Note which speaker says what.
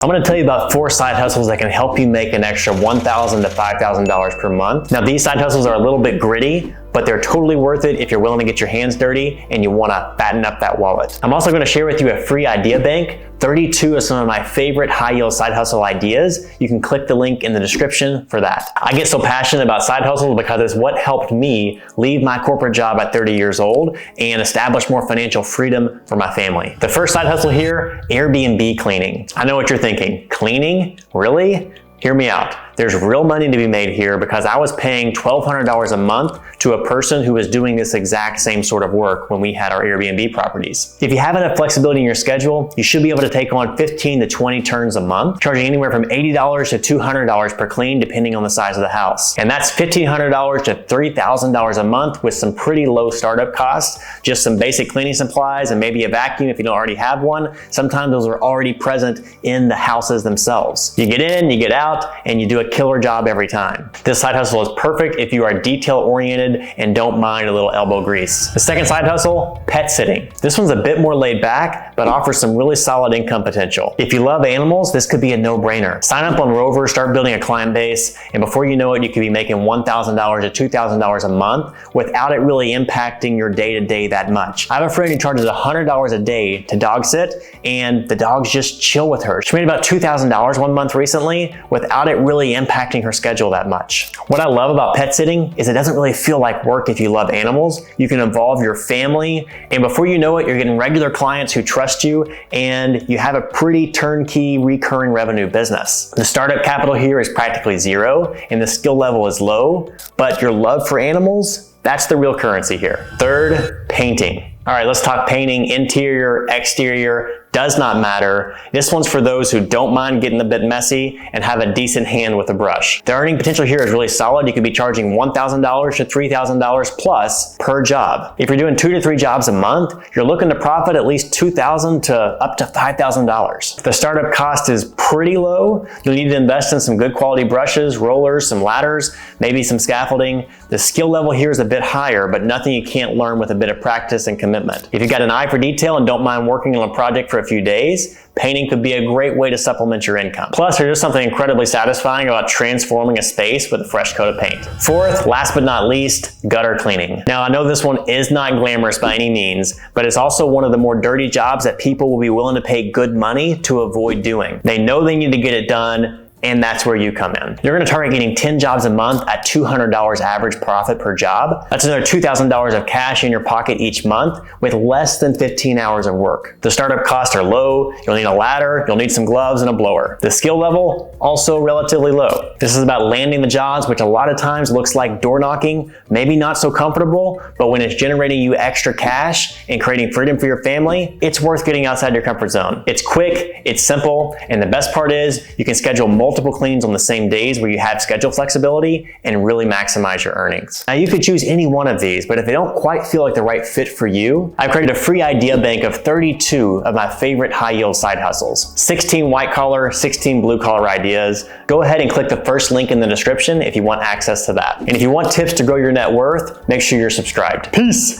Speaker 1: I'm going to tell you about 4 side hustles that can help you make an extra $1,000 to $5,000 per month. Now, these side hustles are a little bit gritty, but they're totally worth it if you're willing to get your hands dirty and you want to fatten up that wallet. I'm also going to share with you a free idea bank, 32 of some of my favorite high-yield side hustle ideas. You can click the link in the description for that. I get so passionate about side hustles because it's what helped me leave my corporate job at 30 years old and establish more financial freedom for my family. The first side hustle here, Airbnb cleaning. I know what you're thinking. Cleaning? Really? Hear me out. There's real money to be made here because I was paying $1,200 a month to a person who was doing this exact same sort of work when we had our Airbnb properties. If you have enough flexibility in your schedule, you should be able to take on 15 to 20 turns a month, charging anywhere from $80 to $200 per clean, depending on the size of the house. And that's $1,500 to $3,000 a month with some pretty low startup costs, just some basic cleaning supplies and maybe a vacuum if you don't already have one. Sometimes those are already present in the houses themselves. You get in, you get out, and you do a killer job every time. This side hustle is perfect if you are detail-oriented and don't mind a little elbow grease. The second side hustle, pet sitting. This one's a bit more laid back, but offers some really solid income potential. If you love animals, this could be a no-brainer. Sign up on Rover, start building a client base, and before you know it, you could be making $1,000 to $2,000 a month without it really impacting your day-to-day that much. I have a friend who charges $100 a day to dog sit, and the dogs just chill with her. She made about $2,000 one month recently without it really impacting her schedule that much. What I love about pet sitting is it doesn't really feel like work if you love animals. You can involve your family, and before you know it, you're getting regular clients who trust you, and you have a pretty turnkey recurring revenue business. The startup capital here is practically zero, and the skill level is low, but your love for animals, that's the real currency here. Third, painting. All right, let's talk painting, interior, exterior, does not matter. This one's for those who don't mind getting a bit messy and have a decent hand with a brush. The earning potential here is really solid. You could be charging $1,000 to $3,000 plus per job. If you're doing 2 to 3 jobs a month, you're looking to profit at least $2,000 to up to $5,000. The startup cost is pretty low. You'll need to invest in some good quality brushes, rollers, some ladders, maybe some scaffolding. The skill level here is a bit higher, but nothing you can't learn with a bit of practice and commitment. If you've got an eye for detail and don't mind working on a project for a few days, painting could be a great way to supplement your income. Plus, there's just something incredibly satisfying about transforming a space with a fresh coat of paint. Fourth, last but not least, gutter cleaning. Now, I know this one is not glamorous by any means, but it's also one of the more dirty jobs that people will be willing to pay good money to avoid doing. They know they need to get it done, and that's where you come in. You're gonna target getting 10 jobs a month at $200 average profit per job. That's another $2,000 of cash in your pocket each month with less than 15 hours of work. The startup costs are low. You'll need a ladder, you'll need some gloves and a blower. The skill level, also relatively low. This is about landing the jobs, which a lot of times looks like door knocking, maybe not so comfortable, but when it's generating you extra cash and creating freedom for your family, it's worth getting outside your comfort zone. It's quick, it's simple, and the best part is you can schedule multiple cleans on the same days where you have schedule flexibility and really maximize your earnings. Now, you could choose any one of these, but if they don't quite feel like the right fit for you, I've created a free idea bank of 32 of my favorite high-yield side hustles. 16 white-collar, 16 blue-collar ideas. Go ahead and click the first link in the description if you want access to that. And if you want tips to grow your net worth, make sure you're subscribed. Peace!